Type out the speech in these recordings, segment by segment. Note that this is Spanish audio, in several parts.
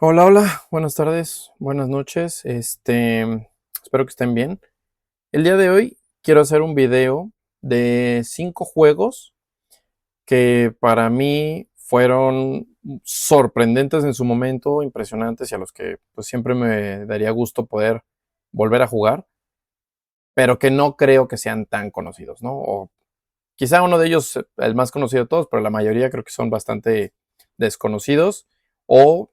Hola, hola, buenas tardes, buenas noches, espero que estén bien. El día de hoy quiero hacer un video de 5 juegos que para mí fueron sorprendentes en su momento, impresionantes y a los que pues siempre me daría gusto poder volver a jugar, pero que no creo que sean tan conocidos, ¿no? O quizá uno de ellos, el más conocido de todos, pero la mayoría creo que son bastante desconocidos o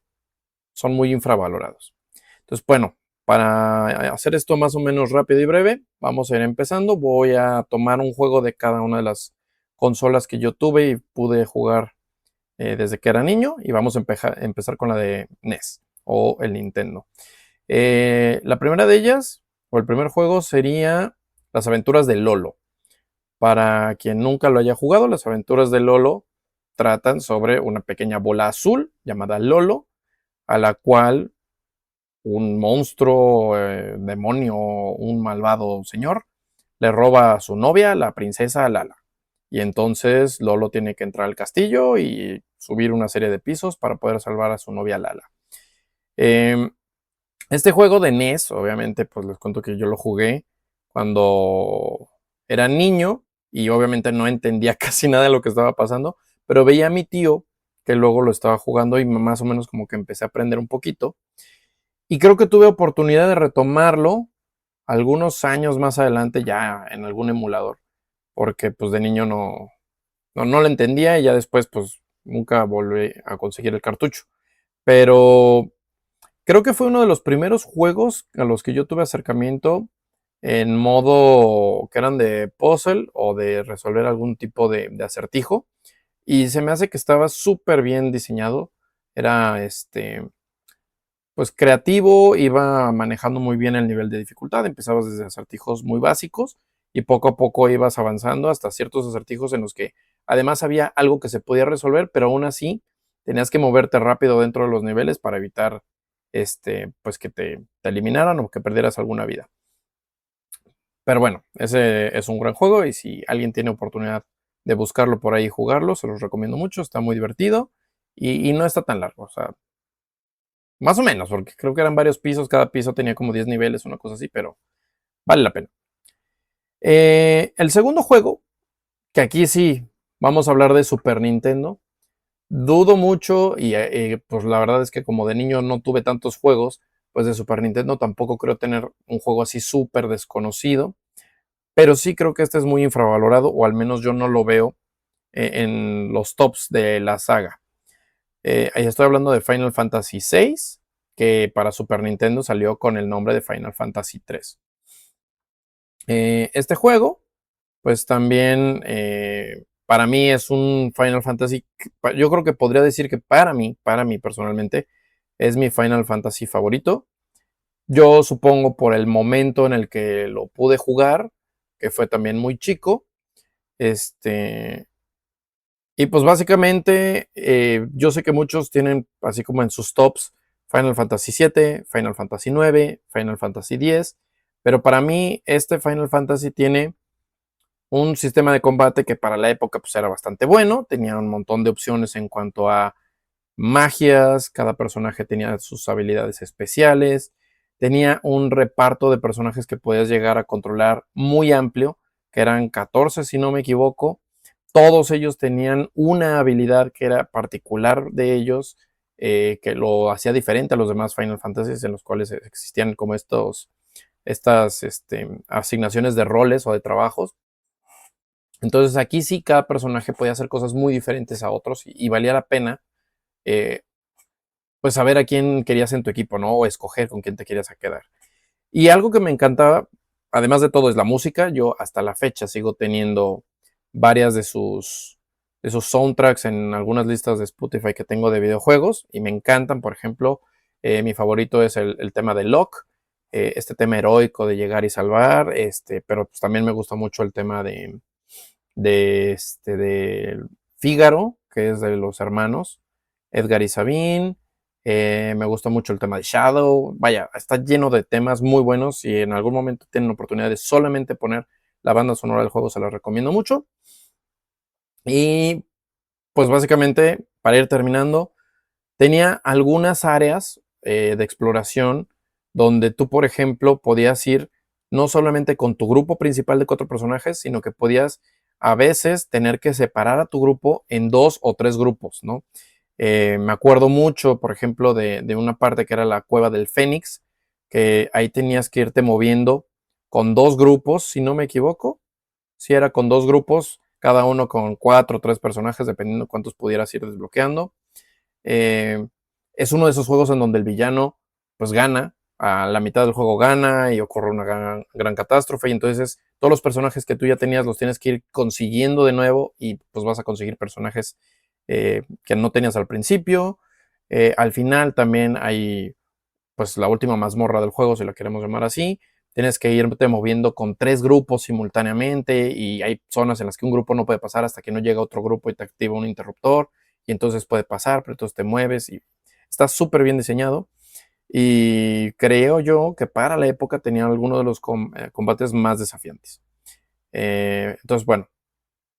son muy infravalorados. Entonces, bueno, para hacer esto más o menos rápido y breve, vamos a ir empezando. Voy a tomar un juego de cada una de las consolas que yo tuve y pude jugar desde que era niño y vamos a empezar con la de NES o el Nintendo. La primera de ellas, o el primer juego, sería Las aventuras de Lolo. Para quien nunca lo haya jugado, Las aventuras de Lolo tratan sobre una pequeña bola azul llamada Lolo, a la cual un monstruo, demonio, un malvado señor, le roba a su novia, la princesa Lala. Y entonces Lolo tiene que entrar al castillo y subir una serie de pisos para poder salvar a su novia Lala. Eh, este juego de NES, obviamente, pues les cuento que yo lo jugué cuando era niño y obviamente no entendía casi nada de lo que estaba pasando, pero veía a mi tío que luego lo estaba jugando y más o menos como que empecé a aprender un poquito. Y creo que tuve oportunidad de retomarlo algunos años más adelante ya en algún emulador, porque pues de niño no lo entendía y ya después pues nunca volví a conseguir el cartucho. Pero creo que fue uno de los primeros juegos a los que yo tuve acercamiento en modo que eran de puzzle o de resolver algún tipo de acertijo. Y se me hace que estaba súper bien diseñado. Era pues creativo, iba manejando muy bien el nivel de dificultad, empezabas desde acertijos muy básicos y poco a poco ibas avanzando hasta ciertos acertijos en los que además había algo que se podía resolver, pero aún así tenías que moverte rápido dentro de los niveles para evitar pues que te eliminaran o que perdieras alguna vida. Pero bueno, ese es un gran juego y si alguien tiene oportunidad de buscarlo por ahí y jugarlo, se los recomiendo mucho, está muy divertido y no está tan largo, o sea, más o menos, porque creo que eran varios pisos, cada piso tenía como 10 niveles, una cosa así, pero vale la pena. El segundo juego, que aquí sí vamos a hablar de Super Nintendo, dudo mucho y pues la verdad es que como de niño no tuve tantos juegos, pues de Super Nintendo tampoco creo tener un juego así súper desconocido, pero sí creo que este es muy infravalorado, o al menos yo no lo veo en los tops de la saga. Ahí estoy hablando de Final Fantasy VI, que para Super Nintendo salió con el nombre de Final Fantasy III. Este juego, pues también para mí es un Final Fantasy, yo creo que podría decir que para mí personalmente, es mi Final Fantasy favorito. Yo supongo por el momento en el que lo pude jugar, que fue también muy chico. Este, y pues básicamente, yo sé que muchos tienen así como en sus tops Final Fantasy VII, Final Fantasy IX, Final Fantasy X, pero para mí este Final Fantasy tiene un sistema de combate que para la época pues era bastante bueno, tenía un montón de opciones en cuanto a magias, cada personaje tenía sus habilidades especiales, tenía un reparto de personajes que podías llegar a controlar muy amplio, que eran 14 si no me equivoco. Todos ellos tenían una habilidad que era particular de ellos, que lo hacía diferente a los demás Final Fantasy en los cuales existían como estas asignaciones de roles o de trabajos. Entonces aquí sí cada personaje podía hacer cosas muy diferentes a otros y valía la pena eh, pues saber a quién querías en tu equipo, ¿no? O escoger con quién te querías a quedar. Y algo que me encantaba, además de todo, es la música. Yo hasta la fecha sigo teniendo varias de sus soundtracks en algunas listas de Spotify que tengo de videojuegos y me encantan. Por ejemplo, mi favorito es el tema de Locke, este tema heroico de llegar y salvar, pero pues también me gusta mucho el tema de Fígaro, que es de los hermanos Edgar y Sabine. Me gusta mucho el tema de Shadow. Vaya, está lleno de temas muy buenos y en algún momento tienen la oportunidad de solamente poner la banda sonora del juego, se la recomiendo mucho. Y pues básicamente, para ir terminando, tenía algunas áreas de exploración donde tú, por ejemplo, podías ir no solamente con tu grupo principal de 4 personajes, sino que podías a veces tener que separar a tu grupo en 2 o 3 grupos, ¿no? Me acuerdo mucho, por ejemplo, de una parte que era la cueva del Fénix, que ahí tenías que irte moviendo con 2 grupos, si no me equivoco. Si era con 2 grupos, cada uno con 4 o 3 personajes, dependiendo cuántos pudieras ir desbloqueando. Eh, es uno de esos juegos en donde el villano pues gana, a la mitad del juego gana y ocurre una gran catástrofe, y entonces todos los personajes que tú ya tenías los tienes que ir consiguiendo de nuevo, y pues vas a conseguir personajes que no tenías al principio. Al final también hay pues la última mazmorra del juego, si la queremos llamar así. Tienes que irte moviendo con 3 grupos simultáneamente, y hay zonas en las que un grupo no puede pasar hasta que no llega otro grupo y te activa un interruptor, y entonces puede pasar, pero entonces te mueves y está súper bien diseñado. Y creo yo que para la época tenía algunos de los combates más desafiantes. Entonces, bueno,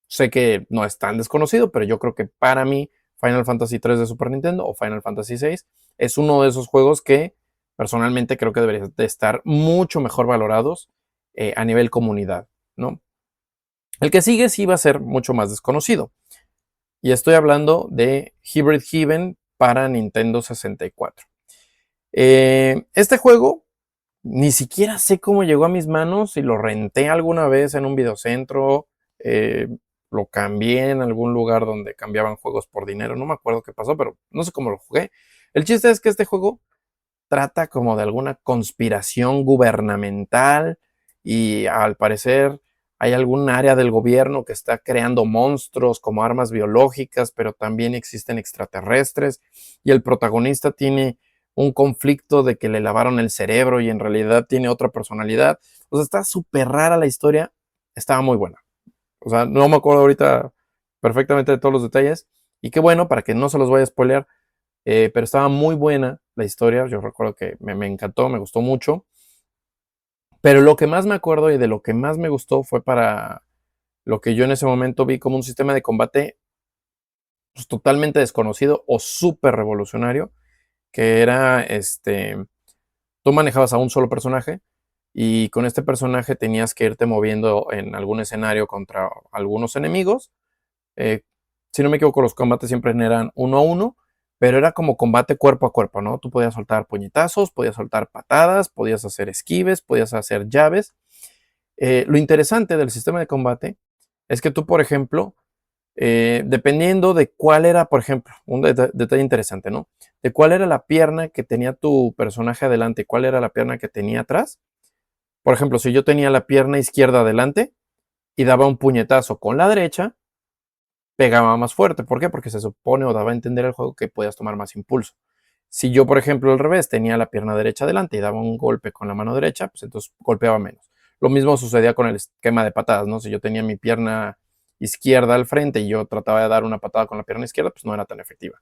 sé que no es tan desconocido, pero yo creo que para mí Final Fantasy 3 de Super Nintendo o Final Fantasy 6 es uno de esos juegos que personalmente creo que deberían de estar mucho mejor valorados a nivel comunidad, ¿no? El que sigue sí va a ser mucho más desconocido. Y estoy hablando de Hybrid Heaven para Nintendo 64. Este juego ni siquiera sé cómo llegó a mis manos, si lo renté alguna vez en un videocentro, eh, lo cambié en algún lugar donde cambiaban juegos por dinero, no me acuerdo qué pasó, pero no sé cómo lo jugué. El chiste es que este juego trata como de alguna conspiración gubernamental, y al parecer hay algún área del gobierno que está creando monstruos como armas biológicas, pero también existen extraterrestres, y el protagonista tiene un conflicto de que le lavaron el cerebro y en realidad tiene otra personalidad. O sea, está súper rara la historia, estaba muy buena. O sea, no me acuerdo ahorita perfectamente de todos los detalles, y qué bueno, para que no se los vaya a spoilear, pero estaba muy buena la historia. Yo recuerdo que me encantó, me gustó mucho. Pero lo que más me acuerdo y de lo que más me gustó fue para lo que yo en ese momento vi como un sistema de combate pues, totalmente desconocido o súper revolucionario, que era tú manejabas a un solo personaje, y con este personaje tenías que irte moviendo en algún escenario contra algunos enemigos. Eh, si no me equivoco, los combates siempre eran 1 a 1, pero era como combate cuerpo a cuerpo, ¿no? Tú podías soltar puñetazos, podías soltar patadas, podías hacer esquives, podías hacer llaves. Lo interesante del sistema de combate es que tú, por ejemplo, dependiendo de cuál era, por ejemplo, un detalle interesante, ¿no? De cuál era la pierna que tenía tu personaje adelante y cuál era la pierna que tenía atrás. Por ejemplo, si yo tenía la pierna izquierda adelante y daba un puñetazo con la derecha, pegaba más fuerte. ¿Por qué? Porque se supone o daba a entender el juego que podías tomar más impulso. Si yo, por ejemplo, al revés, tenía la pierna derecha adelante y daba un golpe con la mano derecha, pues entonces golpeaba menos. Lo mismo sucedía con el esquema de patadas, ¿no? Si yo tenía mi pierna izquierda al frente y yo trataba de dar una patada con la pierna izquierda, pues no era tan efectiva.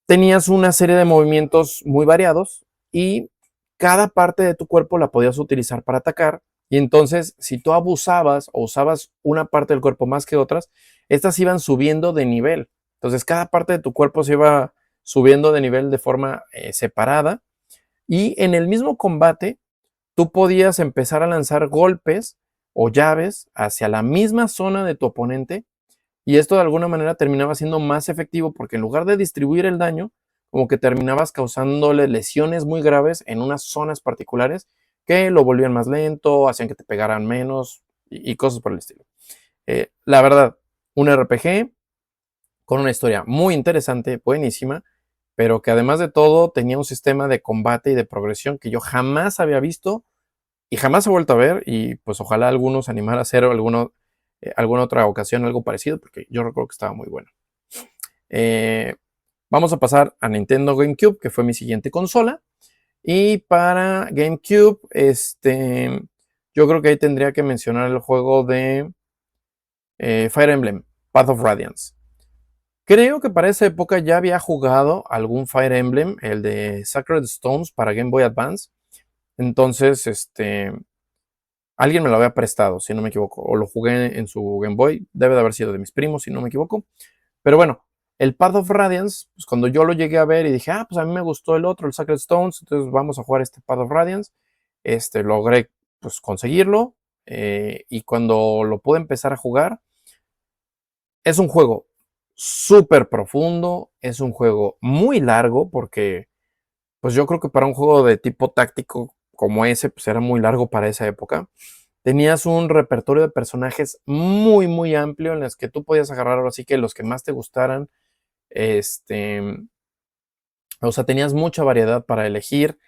Tenías una serie de movimientos muy variados, y cada parte de tu cuerpo la podías utilizar para atacar. Y entonces, si tú abusabas o usabas una parte del cuerpo más que otras, estas iban subiendo de nivel. Entonces, cada parte de tu cuerpo se iba subiendo de nivel de forma separada. Y en el mismo combate, tú podías empezar a lanzar golpes o llaves hacia la misma zona de tu oponente, y esto de alguna manera terminaba siendo más efectivo porque en lugar de distribuir el daño, como que terminabas causándole lesiones muy graves en unas zonas particulares que lo volvían más lento, hacían que te pegaran menos y cosas por el estilo. La verdad, un RPG con una historia muy interesante, buenísima, pero que además de todo tenía un sistema de combate y de progresión que yo jamás había visto y jamás he vuelto a ver, y pues ojalá algunos animar a hacer alguna otra ocasión algo parecido, porque yo recuerdo que estaba muy bueno. Eh, Vamos a pasar a Nintendo GameCube, que fue mi siguiente consola. Y para GameCube, yo creo que ahí tendría que mencionar el juego de Fire Emblem, Path of Radiance. Creo que para esa época ya había jugado algún Fire Emblem, el de Sacred Stones para Game Boy Advance. Entonces, alguien me lo había prestado, si no me equivoco, o lo jugué en su Game Boy, debe de haber sido de mis primos, si no me equivoco. Pero bueno, El Path of Radiance, pues cuando yo lo llegué a ver y dije, pues a mí me gustó el otro, el Sacred Stones, entonces vamos a jugar este Path of Radiance. Logré pues conseguirlo, y cuando lo pude empezar a jugar, es un juego súper profundo, es un juego muy largo porque pues yo creo que para un juego de tipo táctico como ese, pues era muy largo para esa época. Tenías un repertorio de personajes muy, muy amplio en los que tú podías agarrar ahora sí que los que más te gustaran. Este, o sea, tenías mucha variedad para elegir.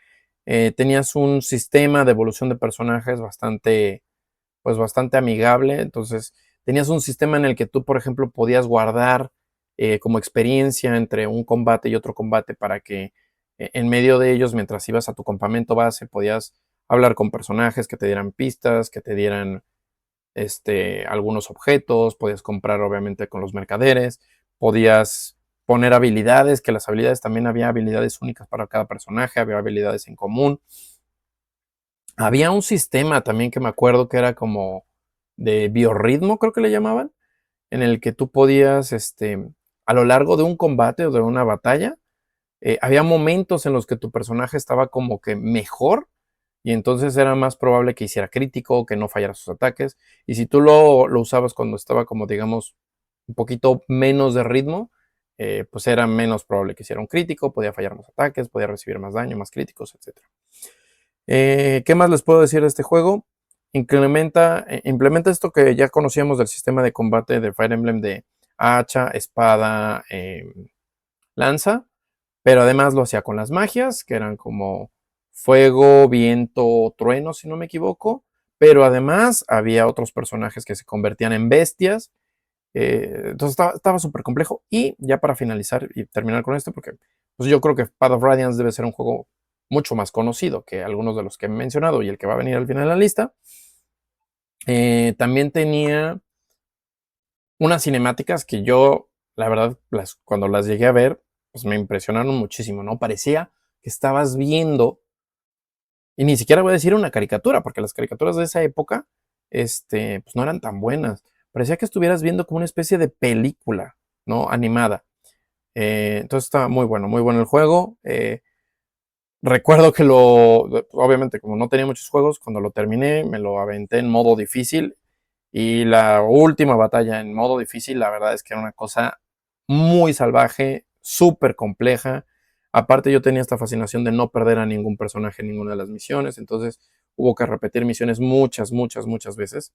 Tenías un sistema de evolución de personajes bastante, pues bastante amigable. Entonces, tenías un sistema en el que tú, por ejemplo, podías guardar como experiencia entre un combate y otro combate para que en medio de ellos, mientras ibas a tu campamento base, podías hablar con personajes que te dieran pistas, que te dieran algunos objetos, podías comprar obviamente con los mercaderes, podías poner habilidades, que las habilidades también había habilidades únicas para cada personaje, había habilidades en común. Había un sistema también que me acuerdo que era como de biorritmo, creo que le llamaban, en el que tú podías, a lo largo de un combate o de una batalla, había momentos en los que tu personaje estaba como que mejor y entonces era más probable que hiciera crítico, que no fallara sus ataques. Y si tú lo usabas cuando estaba como, digamos, un poquito menos de ritmo, pues era menos probable que hiciera un crítico, podía fallar más ataques, podía recibir más daño, más críticos, etc. ¿Qué más les puedo decir de este juego? Implementa esto que ya conocíamos del sistema de combate de Fire Emblem de hacha, espada, lanza, pero además lo hacía con las magias, que eran como fuego, viento, trueno, si no me equivoco, pero además había otros personajes que se convertían en bestias, entonces estaba súper complejo. Y ya para finalizar y terminar con esto, porque pues yo creo que Path of Radiance debe ser un juego mucho más conocido que algunos de los que he mencionado y el que va a venir al final de la lista, también tenía unas cinemáticas que yo, la verdad, cuando las llegué a ver, pues me impresionaron muchísimo, ¿no? Parecía que estabas viendo, y ni siquiera voy a decir una caricatura, porque las caricaturas de esa época, pues no eran tan buenas. Parecía que estuvieras viendo como una especie de película, ¿no? Animada. Entonces estaba muy bueno el juego. Recuerdo que obviamente como no tenía muchos juegos, cuando lo terminé me lo aventé en modo difícil y la última batalla en modo difícil, la verdad es que era una cosa muy salvaje, súper compleja. Aparte yo tenía esta fascinación de no perder a ningún personaje en ninguna de las misiones, entonces hubo que repetir misiones muchas veces,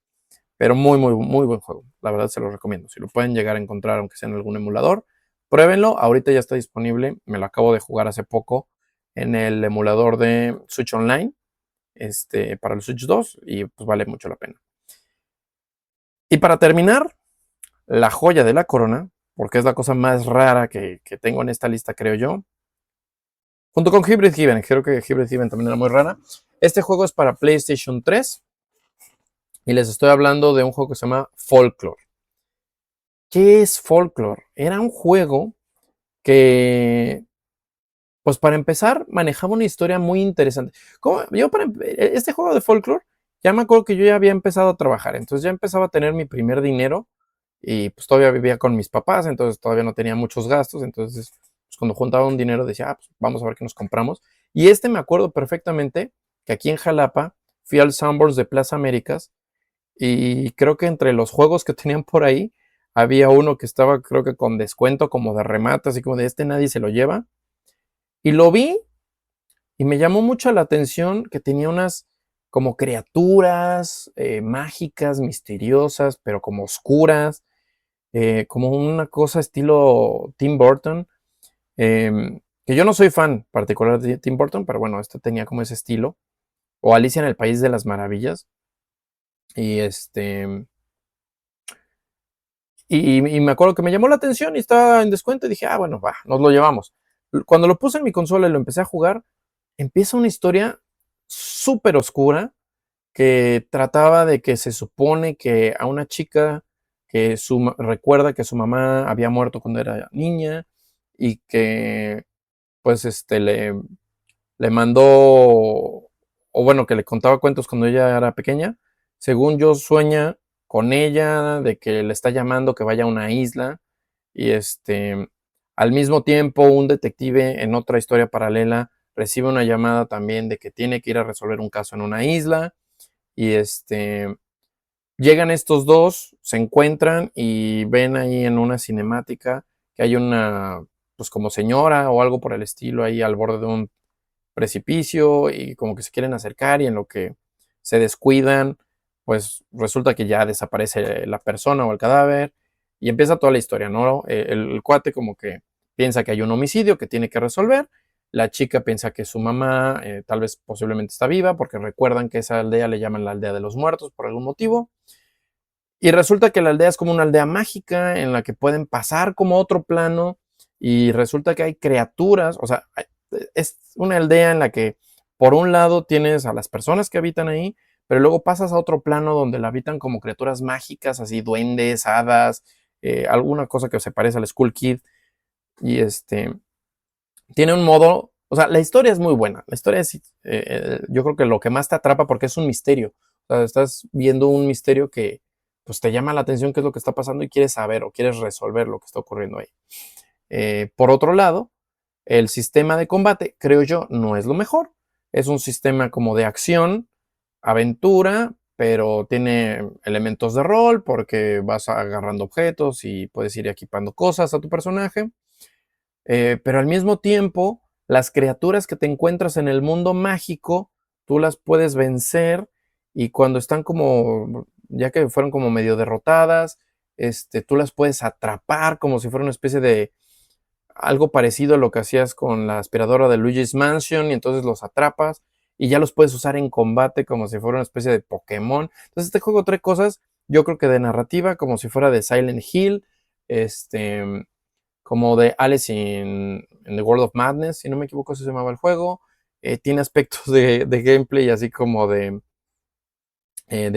pero muy buen juego. La verdad se lo recomiendo. Si lo pueden llegar a encontrar, aunque sea en algún emulador, pruébenlo. Ahorita ya está disponible, me lo acabo de jugar hace poco en el emulador de Switch Online, para el Switch 2 y pues vale mucho la pena. Y para terminar, la joya de la corona, porque es la cosa más rara que tengo en esta lista, creo yo, junto con Hybrid Heaven, creo que Hybrid Heaven también era muy rara. Este juego es para PlayStation 3 y les estoy hablando de un juego que se llama Folklore. ¿Qué es Folklore? Era un juego que, pues para empezar, manejaba una historia muy interesante. Este juego de Folklore, ya me acuerdo que yo ya había empezado a trabajar, entonces ya empezaba a tener mi primer dinero y pues todavía vivía con mis papás, entonces todavía no tenía muchos gastos, entonces pues, cuando juntaba un dinero decía, pues vamos a ver qué nos compramos. Y me acuerdo perfectamente que aquí en Jalapa fui al Sanborns de Plaza Américas y creo que entre los juegos que tenían por ahí había uno que estaba creo que con descuento como de remate, así como de nadie se lo lleva. Y lo vi y me llamó mucho la atención que tenía unas como criaturas mágicas, misteriosas, pero como oscuras, como una cosa estilo Tim Burton, que yo no soy fan particular de Tim Burton, pero bueno, este tenía como ese estilo, o Alicia en el País de las Maravillas, y y me acuerdo que me llamó la atención y estaba en descuento y dije, bueno, va, nos lo llevamos. Cuando lo puse en mi consola y lo empecé a jugar, empieza una historia súper oscura que trataba de que se supone que a una chica que recuerda que su mamá había muerto cuando era niña y que pues le mandó, o bueno, que le contaba cuentos cuando ella era pequeña. Según yo, sueña con ella, de que le está llamando que vaya a una isla y Al mismo tiempo, un detective en otra historia paralela recibe una llamada también de que tiene que ir a resolver un caso en una isla y llegan estos dos, se encuentran y ven ahí en una cinemática que hay una, pues como señora o algo por el estilo ahí al borde de un precipicio y como que se quieren acercar y en lo que se descuidan, pues resulta que ya desaparece la persona o el cadáver y empieza toda la historia, ¿no? El cuate como que piensa que hay un homicidio que tiene que resolver, la chica piensa que su mamá tal vez posiblemente está viva porque recuerdan que esa aldea le llaman la aldea de los muertos por algún motivo. Y resulta que la aldea es como una aldea mágica en la que pueden pasar como a otro plano y resulta que hay criaturas, o sea, es una aldea en la que por un lado tienes a las personas que habitan ahí, pero luego pasas a otro plano donde la habitan como criaturas mágicas, así duendes, hadas, alguna cosa que se parece al Skull Kid y tiene un modo, o sea, la historia es muy buena, la historia es, yo creo que lo que más te atrapa porque es un misterio, o sea, estás viendo un misterio que pues te llama la atención qué es lo que está pasando y quieres saber o quieres resolver lo que está ocurriendo ahí. Por otro lado, el sistema de combate, creo yo, no es lo mejor. Es un sistema como de acción, aventura, pero tiene elementos de rol porque vas agarrando objetos y puedes ir equipando cosas a tu personaje. Pero al mismo tiempo, las criaturas que te encuentras en el mundo mágico, tú las puedes vencer y cuando están como, ya que fueron como medio derrotadas, tú las puedes atrapar como si fuera una especie de algo parecido a lo que hacías con la aspiradora de Luigi's Mansion y entonces los atrapas y ya los puedes usar en combate como si fuera una especie de Pokémon. Entonces este juego trae cosas, yo creo que de narrativa, como si fuera de Silent Hill, como de Alice in the World of Madness, si no me equivoco, así se llamaba el juego. Tiene aspectos de gameplay así como de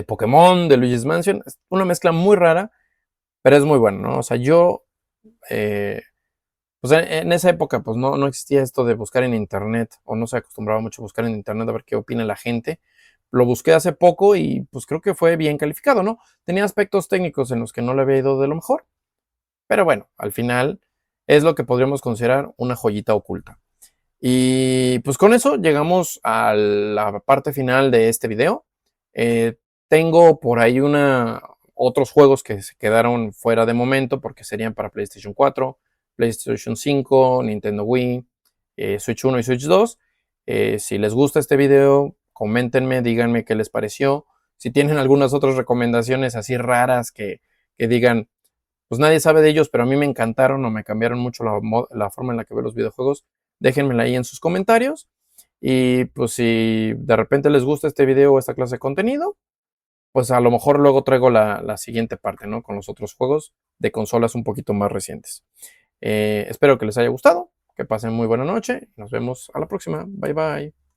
Pokémon, de Luigi's Mansion. Es una mezcla muy rara, pero es muy bueno, ¿no? O sea, yo, pues en esa época, pues no existía esto de buscar en internet, o no se acostumbraba mucho a buscar en internet a ver qué opina la gente. Lo busqué hace poco y pues creo que fue bien calificado, ¿no? Tenía aspectos técnicos en los que no le había ido de lo mejor, pero bueno, al final es lo que podríamos considerar una joyita oculta. Y pues con eso llegamos a la parte final de este video. Tengo por ahí otros juegos que se quedaron fuera de momento porque serían para PlayStation 4, PlayStation 5, Nintendo Wii, Switch 1 y Switch 2. Si les gusta este video, coméntenme, díganme qué les pareció. Si tienen algunas otras recomendaciones así raras que digan, pues nadie sabe de ellos, pero a mí me encantaron o me cambiaron mucho la forma en la que veo los videojuegos, déjenmela ahí en sus comentarios. Y pues si de repente les gusta este video o esta clase de contenido, pues a lo mejor luego traigo la siguiente parte, ¿no? Con los otros juegos de consolas un poquito más recientes. Espero que les haya gustado, que pasen muy buena noche. Nos vemos a la próxima. Bye bye.